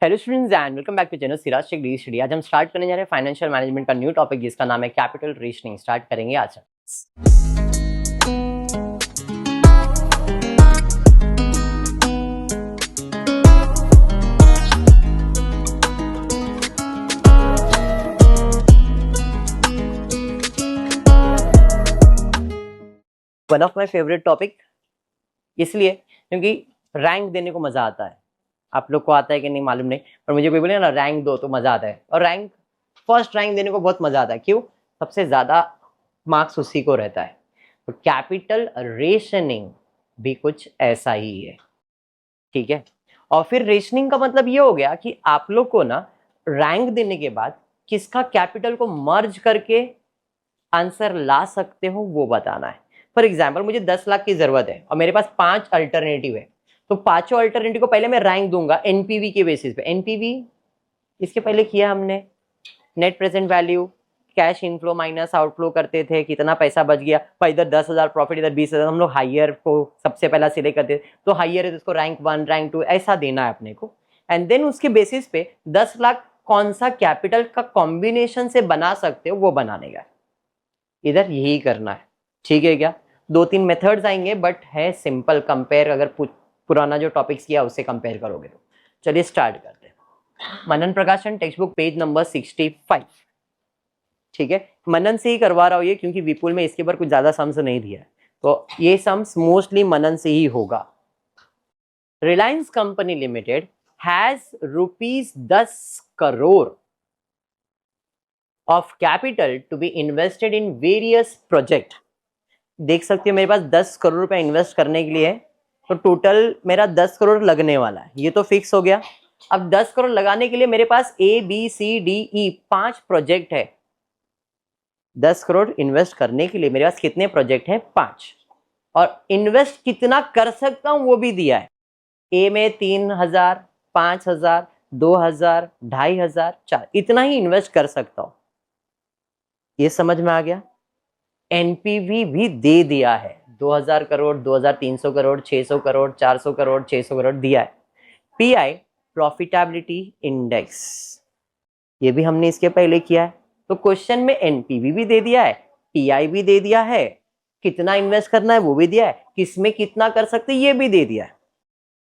Hello students and welcome back to channel Siraj Shaikh the study. आज हम start करने जा रहे हैं फाइनेंशियल मैनेजमेंट का न्यू टॉपिक जिसका नाम है कैपिटल रीजनिंग। स्टार्ट करेंगे आज। One of my favourite topic इसलिए क्योंकि रैंक देने को मजा आता है। आप लोग को आता है कि नहीं मालूम नहीं, पर मुझे कोई बोले ना रैंक दो तो मजा आता है। और रैंक फर्स्ट रैंक देने को बहुत मजा आता है। क्यों? सबसे ज्यादा मार्क्स उसी को रहता है। तो कैपिटल रेशनिंग भी कुछ ऐसा ही है, ठीक है। और फिर रेशनिंग का मतलब ये हो गया कि आप लोग को ना रैंक देने के बाद किसका कैपिटल को मर्ज करके आंसर ला सकते हो वो बताना है। फॉर एग्जाम्पल मुझे 10 लाख की जरूरत है और मेरे पास 5 अल्टरनेटिव है, तो पांचों अल्टरनेटिव को पहले मैं रैंक दूंगा एनपीवी के बेसिस पे। एनपीवी इसके पहले किया हमने, net present value, cash inflow minus outflow करते थे, कितना पैसा बच गया भाई, इधर 10,000 प्रॉफिट, इधर 20,000। हम लोग हाइयर को सबसे पहला सिलेक्ट करते थे, तो हाइयर है तो उसको रैंक 1 रैंक 2 ऐसा देना है अपने को। एंड देन उसके बेसिस पे 10 लाख कौन सा कैपिटल का कॉम्बिनेशन से बना सकते हो वो बनाने का इधर यही करना है, ठीक है क्या। 2-3 मेथड्स आएंगे बट है सिंपल। कंपेयर अगर पुराना जो टॉपिक्स किया उससे कंपेयर करोगे तो चलिए स्टार्ट करते हैं। मनन प्रकाशन टेक्स्ट बुक पेज नंबर 65, ठीक है। मनन से ही करवा रहा हूं ये, क्योंकि विपुल में इसके ऊपर कुछ ज्यादा सम्स नहीं दिया है, तो ये सम्स मोस्टली मनन से ही होगा। Reliance company limited has ₹10 crore of capital to be invested in various project. देख सकते हो मेरे पास 10 करोड़ रुपए इन्वेस्ट करने के लिए है, तो टोटल मेरा 10 करोड़ लगने वाला है, ये तो फिक्स हो गया। अब 10 करोड़ लगाने के लिए मेरे पास ABCDE 5 प्रोजेक्ट है। 10 करोड़ इन्वेस्ट करने के लिए मेरे पास कितने प्रोजेक्ट हैं? 5। और इन्वेस्ट कितना कर सकता हूं वो भी दिया है। ए में 3,000, 5,000, 2,000, 2,500, 4, इतना ही इन्वेस्ट कर सकता हूं। ये समझ में आ गया। एनपीवी भी दे दिया है, 2,000 करोड़, 2,300 करोड़, 600 करोड़, 400 करोड़, 600 करोड़ दिया है। पीआई प्रॉफिटेबिलिटी इंडेक्स, ये भी हमने इसके पहले किया है। तो क्वेश्चन में एनपीवी भी दे दिया है, पीआई भी दे दिया है, कितना इन्वेस्ट करना है वो भी दिया है, किसमें कितना कर सकते ये भी दे दिया है।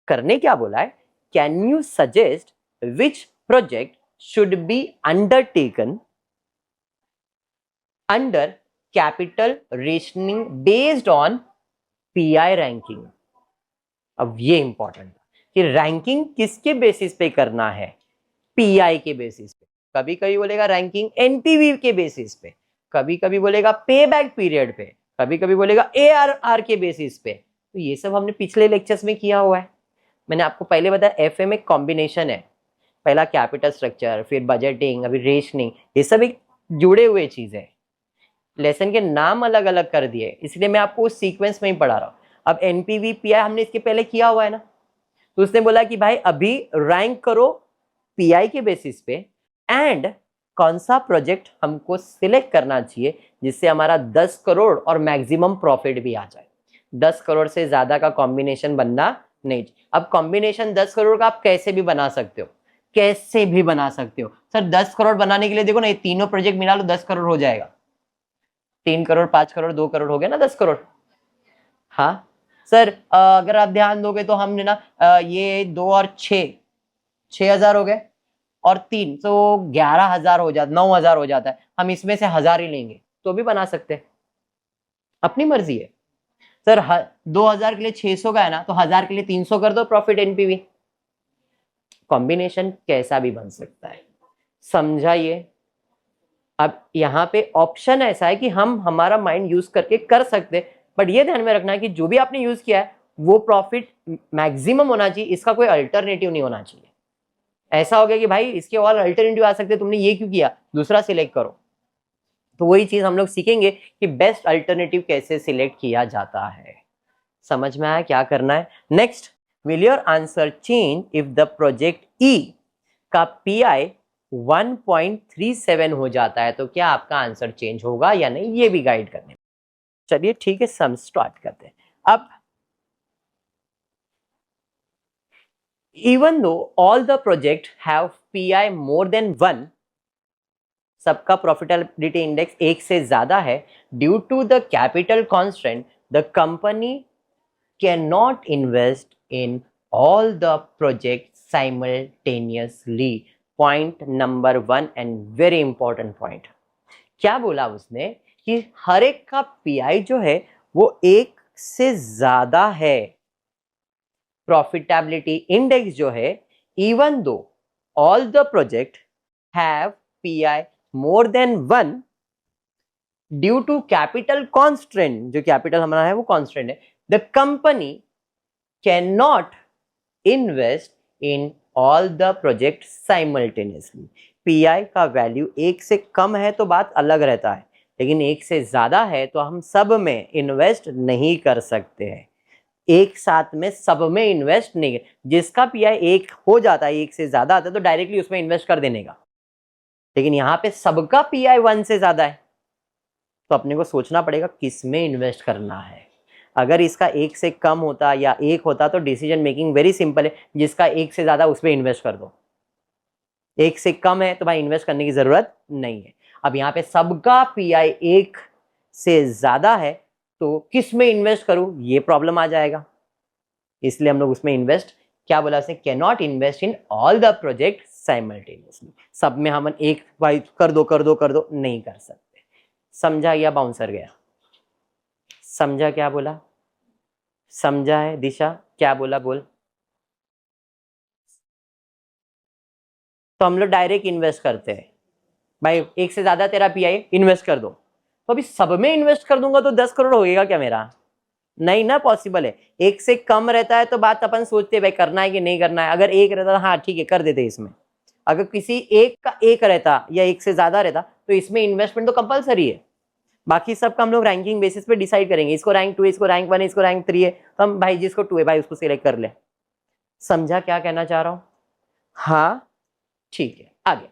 करने क्या बोला है? Can you suggest which project should be undertaken under capital rationing based on pi ranking. अब ये इंपॉर्टेंट कि रैंकिंग किसके बेसिस पे करना है? पीआई के बेसिस पे। कभी कभी बोलेगा रैंकिंग एनपीवी के बेसिस पे, कभी कभी बोलेगा पे बैक पीरियड पे, कभी कभी बोलेगा एआरआर के बेसिस पे। तो ये सब हमने पिछले लेक्चर्स में किया हुआ है। मैंने आपको पहले बताया एफए में कॉम्बिनेशन है, पहला कैपिटल स्ट्रक्चर, फिर बजटिंग, अभी रेशनिंग, ये सब एक जुड़े हुए चीज है। लेसन के नाम अलग अलग कर दिए, इसलिए मैं आपको उस सीक्वेंस में ही पढ़ा रहा हूं। अब एनपीवी पीआई हमने इसके पहले किया हुआ है ना, तो उसने बोला कि भाई अभी रैंक करो पीआई के बेसिस पे, एंड कौन सा प्रोजेक्ट हमको सिलेक्ट करना चाहिए जिससे हमारा 10 करोड़ और मैक्सिमम प्रॉफिट भी आ जाए। 10 करोड़ से ज्यादा का कॉम्बिनेशन बनना नहीं। अब कॉम्बिनेशन 10 करोड़ का आप कैसे भी बना सकते हो, कैसे भी बना सकते हो। सर 10 करोड़ बनाने के लिए देखो ना, ये तीनों प्रोजेक्ट मिला लो 10 करोड़ हो जाएगा। 3 करोड़, 5 करोड़, 2 करोड़ हो गया ना 10 करोड़। हाँ सर, अगर आप ध्यान दोगे तो हमने ना ये 2 और 6,000 हो गए, और 3 तो 11,000 हो जाता, 9,000 हो जाता है। हम इसमें से 1,000 ही लेंगे तो भी बना सकते हैं, अपनी मर्जी है। सर 2,000 के लिए 600 का है ना, तो 1,000 के लिए 300 कर दो प्रॉफिट एनपीवी। कॉम्बिनेशन कैसा भी बन सकता है, समझाइए। अब यहाँ पे ऑप्शन ऐसा है कि हम हमारा माइंड यूज करके कर सकते, बट ये ध्यान में रखना है कि जो भी आपने यूज किया है वो प्रॉफिट मैक्सिमम होना चाहिए, इसका कोई अल्टरनेटिव नहीं होना चाहिए। ऐसा हो गया कि भाई इसके और अल्टरनेटिव आ सकते, तुमने ये क्यों किया, दूसरा सिलेक्ट करो। तो वही चीज हम लोग सीखेंगे कि बेस्ट अल्टरनेटिव कैसे सिलेक्ट किया जाता है। समझ में आया क्या करना है? Next, will your answer change if the project E का पीआई 1.37 हो जाता है, तो क्या आपका आंसर चेंज होगा या नहीं, ये भी गाइड करने में। चलिए ठीक है, सम स्टार्ट करते हैं। अब even though all the project have PI more than 1, सबका प्रॉफिटेबिलिटी इंडेक्स 1 से ज्यादा है, due to the capital constant the company can not invest in all the project simultaneously. Point number 1 and very important point, क्या बोला उसने कि हर एक का पीआई जो है वो 1 से ज्यादा है, प्रॉफिटेबिलिटी इंडेक्स जो है, even though all the project have PI more than 1, due to capital constant, जो कैपिटल हमारा है वो कॉन्स्टेंट है, the company can not invest in all the project simultaneously. PI का वैल्यू 1 से कम है तो बात अलग रहता है, लेकिन 1 से ज्यादा है तो हम सब में इन्वेस्ट नहीं कर सकते हैं, एक साथ में सब में इन्वेस्ट नहीं। जिसका पीआई 1 हो जाता है, 1 से ज्यादा आता है तो डायरेक्टली उसमें इन्वेस्ट कर देने का, लेकिन यहाँ पे सबका पीआई 1 से ज्यादा है तो अपने को सोचना पड़ेगा किस में इन्वेस्ट करना है। अगर इसका 1 से कम होता या 1 होता तो डिसीजन मेकिंग वेरी सिंपल है, जिसका 1 से ज्यादा उस पर इन्वेस्ट कर दो, 1 से कम है तो भाई इन्वेस्ट करने की जरूरत नहीं है। अब यहाँ पे सबका पीआई 1 से ज्यादा है तो किस में इन्वेस्ट करूं, ये प्रॉब्लम आ जाएगा, इसलिए हम लोग उसमें इन्वेस्ट, क्या बोला उसने, can not invest in all the project simultaneously, सब में हम एक भाई कर दो कर दो कर दो नहीं कर सकते। समझा या बाउंसर गया? समझा क्या बोला? समझा है दिशा क्या बोला? बोल। तो हम लोग डायरेक्ट इन्वेस्ट करते हैं, भाई 1 से ज्यादा तेरा पीआई इन्वेस्ट कर दो, तो अभी सब में इन्वेस्ट कर दूंगा तो 10 करोड़ होएगा क्या मेरा? नहीं ना, पॉसिबल है। 1 से कम रहता है तो बात अपन सोचते भाई करना है कि नहीं करना है, अगर 1 रहता हाँ ठीक है कर देते इसमें, अगर किसी एक का 1 रहता या 1 से ज्यादा रहता तो इसमें इन्वेस्टमेंट तो कंपलसरी है, बाकी सबका हम लोग रैंकिंग बेसिस पे डिसाइड करेंगे, इसको रैंक 2 है, इसको रैंक 1 है, इसको रैंक 3 है, तो हम भाई जिसको 2 है भाई उसको सिलेक्ट कर ले। समझा क्या कहना चाह रहा हूं? हाँ ठीक है, आगे।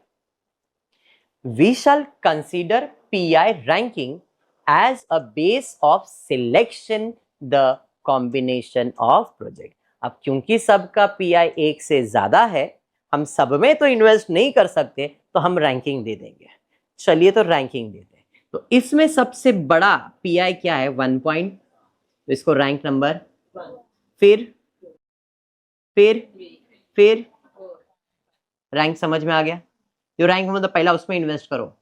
We shall consider PI ranking as a base of selection the combination of project. अब क्योंकि सबका पीआई 1 से ज्यादा है, हम सब में तो इन्वेस्ट नहीं कर सकते तो हम रैंकिंग दे देंगे। चलिए तो रैंकिंग देते हैं, तो इसमें सबसे बड़ा पीआई क्या है? 1 पॉइंट, तो इसको रैंक नंबर, फिर फिर फिर रैंक समझ में आ गया? जो रैंक मतलब पहला उसमें इन्वेस्ट करो,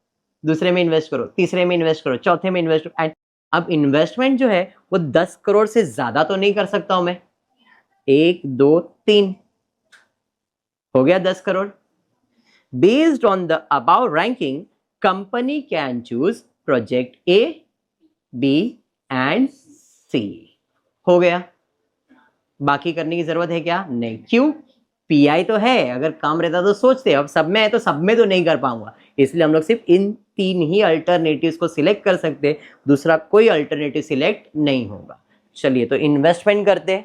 दूसरे में इन्वेस्ट करो, तीसरे में इन्वेस्ट करो, चौथे में इन्वेस्ट करो, एंड अब इन्वेस्टमेंट जो है वो 10 करोड़ से ज्यादा तो नहीं कर सकता हूं मैं, 1 2 3 हो गया 10 crore. Based on the above ranking company can choose project A, B and C. हो गया, बाकी करने की जरूरत है क्या? नहीं। क्यों? पीआई तो है, अगर काम रहता तो सोचते, अब सब में है तो सब में तो नहीं कर पाऊंगा, इसलिए हम लोग सिर्फ इन 3 ही अल्टरनेटिव्स को सिलेक्ट कर सकते, दूसरा कोई अल्टरनेटिव सिलेक्ट नहीं होगा। चलिए तो इन्वेस्टमेंट करते,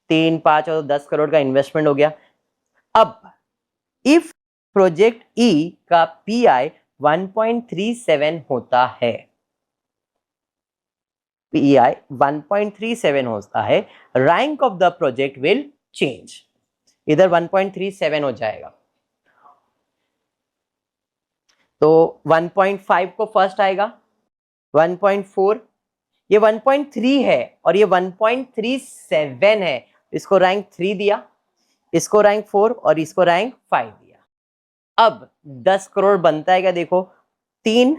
3 5 और 10 करोड़ का इन्वेस्टमेंट हो गया। अब इफ प्रोजेक्ट ई का पीआई 1.37 होता है, पीआई 1.37 होता है, rank of the project will change, इधर 1.37 हो जाएगा, तो 1.5 को फर्स्ट आएगा, 1.4, ये 1.3 है और ये 1.37 है, इसको रैंक 3 दिया, इसको रैंक 4 और इसको रैंक 5 दिया। अब 10 करोड़ बनता है क्या? देखो 3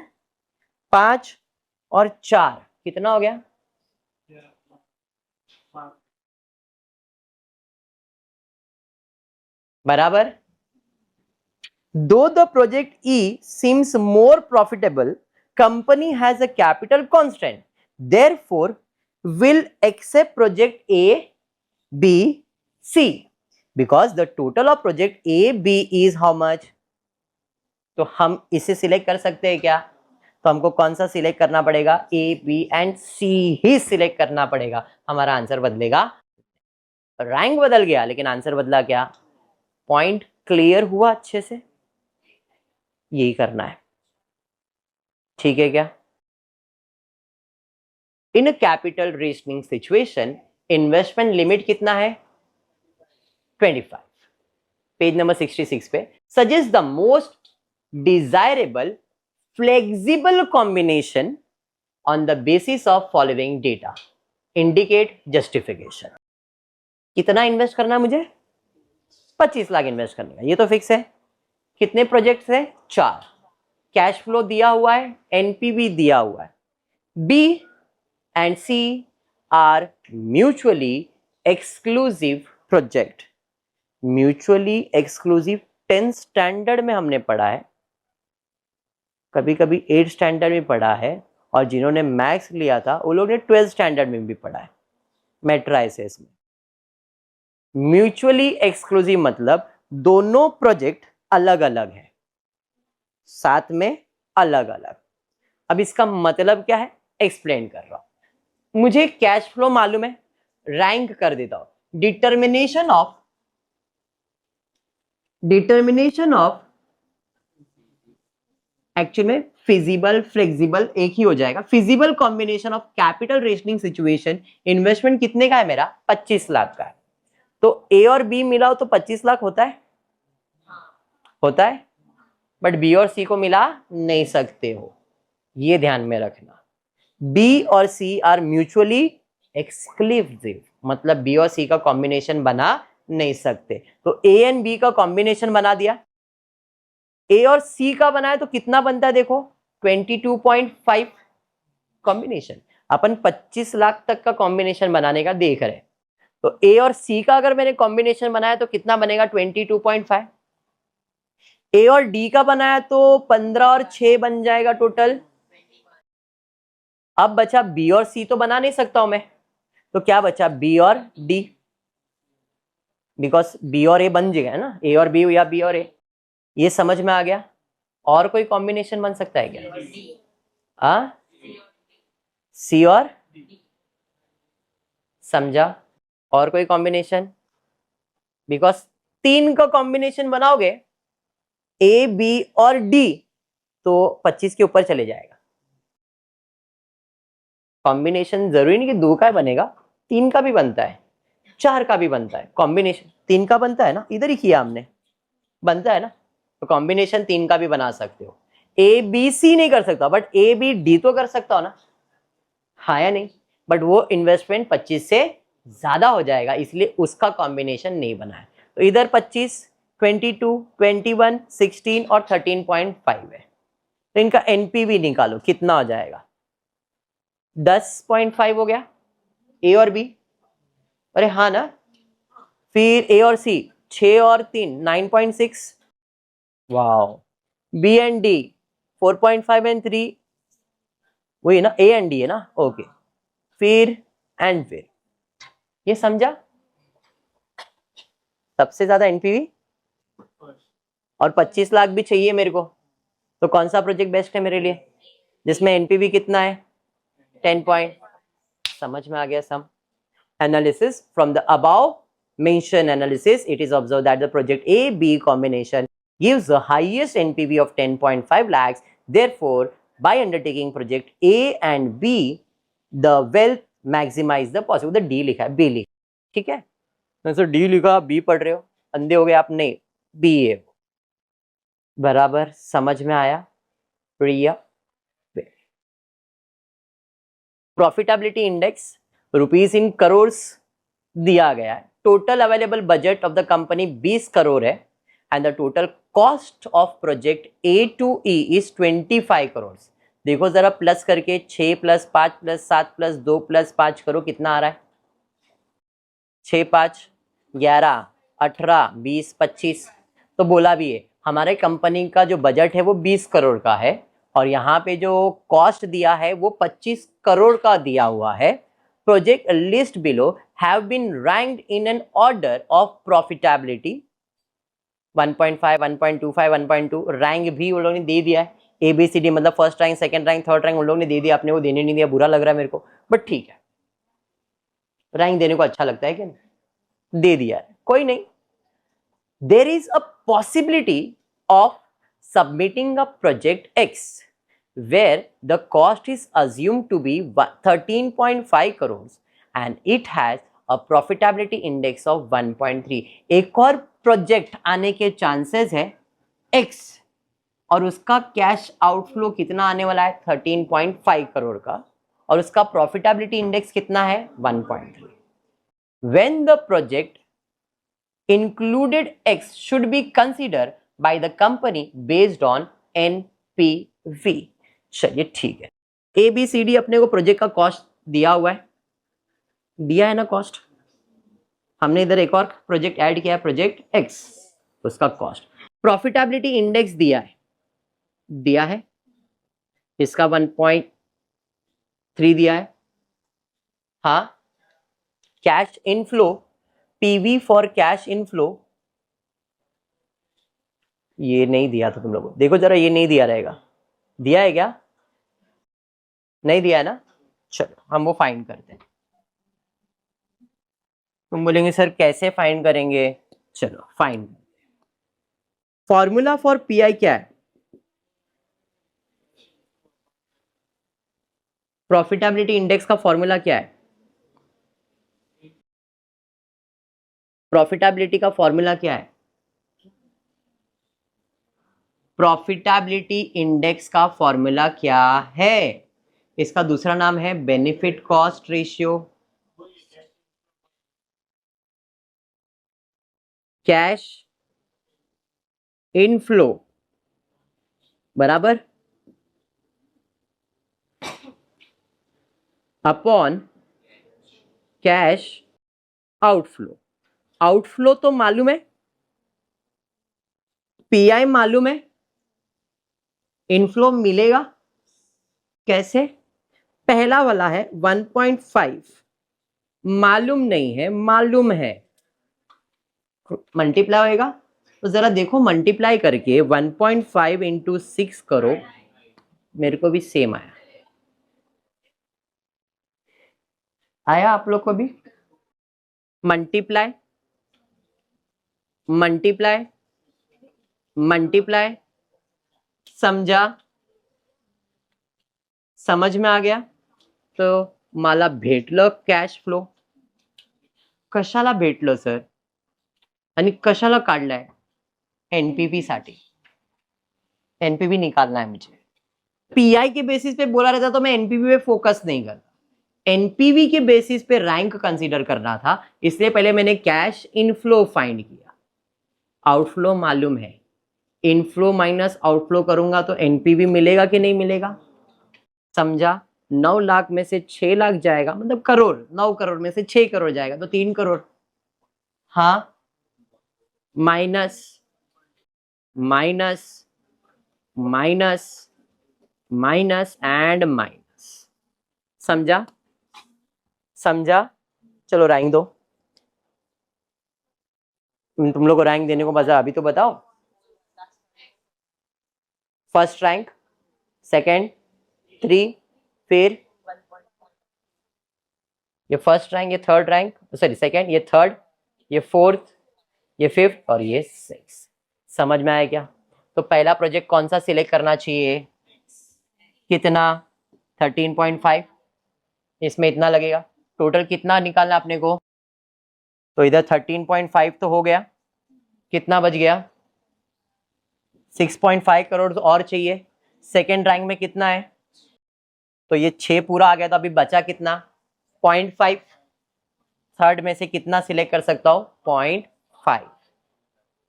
5 और 4 कितना हो गया? बराबर। Though the project E seems more profitable, company has a capital constant, therefore will accept project A, B, C, because the total of project A, B is how much? तो हम इसे सिलेक्ट कर सकते हैं क्या? तो हमको कौन सा सिलेक्ट करना पड़ेगा? ए बी एंड सी ही सिलेक्ट करना पड़ेगा, हमारा आंसर बदलेगा। रैंक बदल गया लेकिन आंसर बदला क्या? पॉइंट क्लियर हुआ अच्छे से? यही करना है, ठीक है क्या? In capital rationing situation investment limit कितना है? 25, पेज नंबर 66 पे, suggest the most desirable flexible combination on the basis of following data, indicate justification. कितना इन्वेस्ट करना है मुझे? 25 लाख इन्वेस्ट करने का, ये तो फिक्स है। कितने प्रोजेक्ट्स है? 4। कैश फ्लो दिया हुआ है, एनपीवी दिया हुआ है। B and C are mutually exclusive project. Mutually exclusive 10 standard में हमने पढ़ा है, कभी कभी 8 स्टैंडर्ड में पढ़ा है, और जिन्होंने मैथ्स लिया था वो लोग ने 12 स्टैंडर्ड में भी पढ़ा है मैट्राइसेस में। म्यूचुअली एक्सक्लूसिव मतलब दोनों प्रोजेक्ट अलग अलग है, साथ में अलग अलग। अब इसका मतलब क्या है, एक्सप्लेन कर रहा हूं। मुझे कैश फ्लो मालूम है, रैंक कर देता हूं। डिटर्मिनेशन ऑफ एक्चुअल में फिजिबल फ्लेक्सिबल एक ही हो जाएगा। Feasible combination of capital rationing situation, investment कितने का है मेरा? 25 लाख का है। तो ए और बी मिलाओ तो 25 लाख होता है, होता है, बट बी और सी को मिला नहीं सकते हो, ये ध्यान में रखना। बी और सी आर म्यूचुअली एक्सक्लूसिव, मतलब बी और सी का कॉम्बिनेशन बना नहीं सकते। तो ए एंड बी का कॉम्बिनेशन बना दिया, ए और सी का बनाया तो कितना बनता है देखो, 22.5 कॉम्बिनेशन। अपन 25 लाख तक का कॉम्बिनेशन बनाने का देख रहे हैं, तो ए और सी का अगर मैंने कॉम्बिनेशन बनाया तो कितना बनेगा? 22.5। ए और डी का बनाया तो 15 और 6 बन जाएगा टोटल। अब बचा बी और सी, तो बना नहीं सकता हूं मैं, तो क्या बचा? बी और डी, बिकॉज बी और ए बन जाएगा ना, ए और बी या बी और ए। ये समझ में आ गया? और कोई कॉम्बिनेशन बन सकता है क्या? सी और समझा? और कोई कॉम्बिनेशन? बिकॉज 3 का कॉम्बिनेशन बनाओगे ए बी और डी तो 25 के ऊपर चले जाएगा। कॉम्बिनेशन जरूरी नहीं कि 2 का बनेगा, 3 का भी बनता है, 4 का भी बनता है। कॉम्बिनेशन 3 का बनता है ना, इधर ही किया हमने, बनता है ना, तो कॉम्बिनेशन 3 का भी बना सकते हो। ए बी सी नहीं कर सकता, बट ए बी डी तो कर सकता हो ना, हाँ या नहीं? बट वो इन्वेस्टमेंट 25 से ज्यादा हो जाएगा, इसलिए उसका कॉम्बिनेशन नहीं बना है। तो इधर 25, 22, 21, 16 और 13.5 है। तो इनका एनपीवी निकालो, कितना हो जाएगा? 10.5 हो गया ए और बी, अरे हाँ ना। फिर ए और सी 6 और 3 9.6, wow. B and D 4.5 and 3, वही ना, ए एंड डी है ना, ओके। फिर ये समझा? सबसे ज्यादा एनपीवी और 25 लाख भी चाहिए मेरे को, तो कौन सा प्रोजेक्ट बेस्ट है मेरे लिए जिसमें एनपीवी कितना है? 10 पॉइंट। समझ में आ गया सम? Analysis from the above mentioned analysis, it is observed that the project A B combination gives the highest NPV of 10.5 lakhs. Therefore, by undertaking project A and B, the wealth maximize the possible. the D लिखा है, B लिखा, ठीक है? तो D लिखा, B पढ़ रहे हो, अंधे हो गए आप? नहीं, B है बराबर। समझ में आया? Priya, profitability index rupees in crore दिया गया है। Total available budget of the company 20 crore है, and the total cost of project A to E is 25 crore. देखो जरा प्लस करके, 6 + 5 + 7 + 2 + 5 करो, कितना आ रहा है? 6 5 11 18 20 25। तो बोला भी है हमारे कंपनी का जो बजट है वो 20 करोड़ का है, और यहाँ पे जो कॉस्ट दिया है वो 25 करोड़ का दिया हुआ है। Project list below have been ranked in an order of profitability 1.5 1.25 1.2। Rank भी उन लोगों ने दे दिया है, ABCD मतलब first rank, second rank, third rank उन लोगों ने दे दिया, अपने को देने नहीं दिया, बुरा लग रहा है मेरे को, बट ठीक है, रैंक देने को अच्छा लगता है कि नहीं? दे दिया है, कोई नहीं। There is a possibility of submitting a project X where the cost is assumed to be 13.5 crores and it has a profitability index of 1.3। एक और प्रोजेक्ट आने के चांसेस है x, और उसका कैश आउटफ्लो कितना आने वाला है 13.5 करोड़ का, और उसका प्रॉफिटेबिलिटी इंडेक्स कितना है 1.3। When the project included x should be considered by the company based on NPV। चलिए ठीक है, ABCD अपने को प्रोजेक्ट का कॉस्ट दिया हुआ है, दिया है ना कॉस्ट। हमने इधर एक और प्रोजेक्ट ऐड किया है, प्रोजेक्ट x, उसका कॉस्ट। प्रॉफिटेबिलिटी इंडेक्स दिया है, इसका 1.3 दिया है। हाँ, cash inflow, PV for cash inflow ये नहीं दिया था तुम लोगों को, देखो जरा, ये नहीं दिया रहेगा, दिया है क्या? नहीं दिया है ना। चलो हम वो फाइंड करते हैं। तुम बोलेंगे सर कैसे फाइंड करेंगे, चलो फाइंड। फॉर्मूला फॉर पीआई क्या है? प्रॉफिटेबिलिटी इंडेक्स का फॉर्मूला क्या है? प्रॉफिटेबिलिटी का फॉर्मूला क्या है? प्रॉफिटेबिलिटी इंडेक्स का फॉर्मूला क्या है? इसका दूसरा नाम है benefit cost ratio, cash inflow बराबर अपॉन कैश आउटफ्लो। आउटफ्लो तो मालूम है, पीआई मालूम है, इनफ्लो मिलेगा कैसे? पहला वाला है 1.5, मालूम नहीं है, मालूम है, मल्टीप्लाई होएगा। तो जरा देखो मल्टीप्लाई करके 1.5 इंटू 6 करो, मेरे को भी सेम आया आप लोग को भी? मल्टीप्लाई मल्टीप्लाई मल्टीप्लाई, समझा? समझ में आ गया? तो मला भेटलं कॅश फ्लो, कशाला भेटलं सर, आणि कशाला काढलाय? एनपीवी साठी, एनपीवी निकालना है मुझे। पीआई के बेसिस पे बोला रहता तो मैं एनपीवी पे फोकस नहीं करता, एनपीवी के बेसिस पे रैंक कंसीडर करना था, इसलिए पहले मैंने कैश इनफ्लो फाइंड किया। आउटफ्लो मालूम है, इनफ्लो माइनस आउटफ्लो करूंगा तो एनपीवी मिलेगा कि नहीं मिलेगा? समझा? 9 लाख में से 6 लाख जाएगा, मतलब करोड़, 9 करोड़ में से 6 करोड़ जाएगा तो 3 करोड़। हाँ, minus minus minus minus and minus, समझा? समझा? चलो रैंक दो, तुम लोग को रैंक देने को मजा अभी तो बताओ। फर्स्ट रैंक, सेकंड, 3, फिर ये फर्स्ट रैंक, ये थर्ड रैंक, सॉरी सेकंड, ये थर्ड, ये फोर्थ, ये फिफ्थ और ये सिक्स। समझ में आया क्या? तो पहला प्रोजेक्ट कौन सा सिलेक्ट करना चाहिए? कितना? 13.5, इसमें इतना लगेगा। टोटल कितना निकालना अपने को? तो इधर 13.5 तो हो गया, कितना बच गया? 6.5 करोड़ और चाहिए। सेकेंड रैंक में कितना है? तो ये 6 पूरा आ गया, तो अभी बचा कितना? 0.5। थर्ड में से कितना सिलेक्ट कर सकता हूं? 0.5।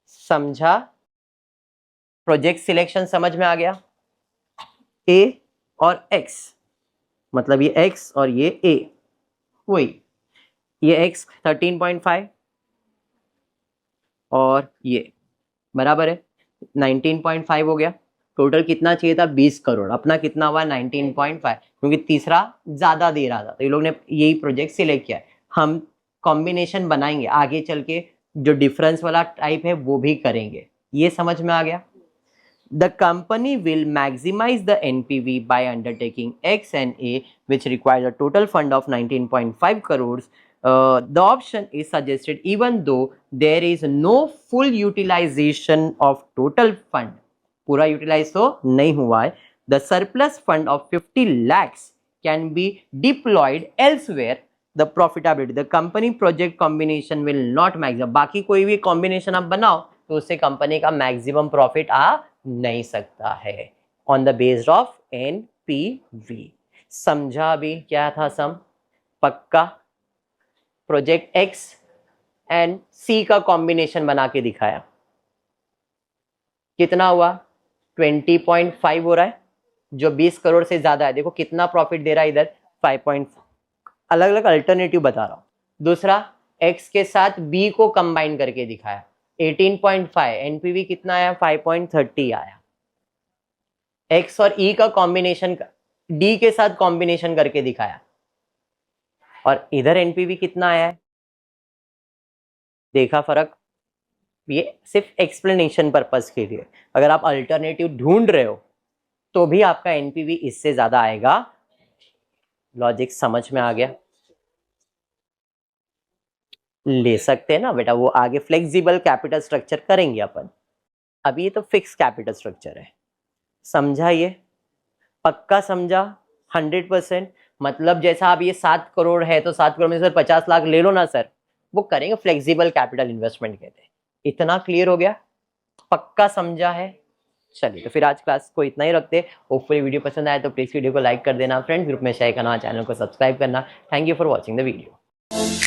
समझा? प्रोजेक्ट सिलेक्शन समझ में आ गया? ए और एक्स, मतलब ये एक्स और ये ए, वही ये एक्स 13.5 और ये बराबर है 19.5 हो गया। टोटल कितना चाहिए था? 20 करोड़। अपना कितना हुआ? 19.5, क्योंकि तीसरा ज्यादा दे रहा था तो ये लोग ने यही प्रोजेक्ट सिलेक्ट किया है। हम कॉम्बिनेशन बनाएंगे आगे चल के, जो डिफरेंस वाला टाइप है वो भी करेंगे। ये समझ में आ गया? The company will maximize the NPV by undertaking X and A, which requires a total fund of 19.5 crores. The option is suggested even though there is no full utilization of total fund. पूरा utilise तो नहीं हुआ है। The surplus fund of 50 lakhs can be deployed elsewhere the profitability, the company project combination will not maximum, बाकी कोई भी combination आप बनाओ तो उससे कंपनी का मैक्सिमम प्रॉफिट आ नहीं सकता है, on the based of NPV. समझा अभी क्या था सम? पक्का प्रोजेक्ट एक्स एंड सी का कॉम्बिनेशन बना के दिखाया, कितना हुआ? 20.5 हो रहा है, जो 20 करोड़ से ज्यादा है। देखो कितना प्रॉफिट दे रहा है इधर, 5. अलग अलग अल्टरनेटिव बता रहा हूं। दूसरा, एक्स के साथ बी को कंबाइन करके दिखाया, 18.5, एनपीवी कितना आया? 5.30 आया। एक्स और ई का कॉम्बिनेशन डी के साथ कॉम्बिनेशन करके दिखाया, और इधर एनपीवी कितना आया है? देखा फर्क? ये सिर्फ एक्सप्लेनेशन पर्पस के लिए, अगर आप अल्टरनेटिव ढूंढ रहे हो तो भी आपका एनपीवी इससे ज्यादा आएगा। लॉजिक समझ में आ गया? ले सकते हैं ना बेटा, वो आगे फ्लेक्सिबल कैपिटल स्ट्रक्चर करेंगे अपन, अभी ये तो फिक्स कैपिटल स्ट्रक्चर है। समझा ये? पक्का समझा? 100%। मतलब जैसा आप ये 7 करोड़ है तो 7 करोड़ में सर 50 लाख ले लो ना सर, वो करेंगे, फ्लेक्सिबल कैपिटल इन्वेस्टमेंट कहते हैं। इतना क्लियर हो गया? पक्का समझा है? चलिए तो फिर आज क्लास को इतना ही रखते हैं। होपफुली वीडियो पसंद आए तो प्लीज वीडियो को लाइक कर देना, फ्रेंड्स ग्रुप में शेयर करना, चैनल को सब्सक्राइब करना। Thank you for watching the video.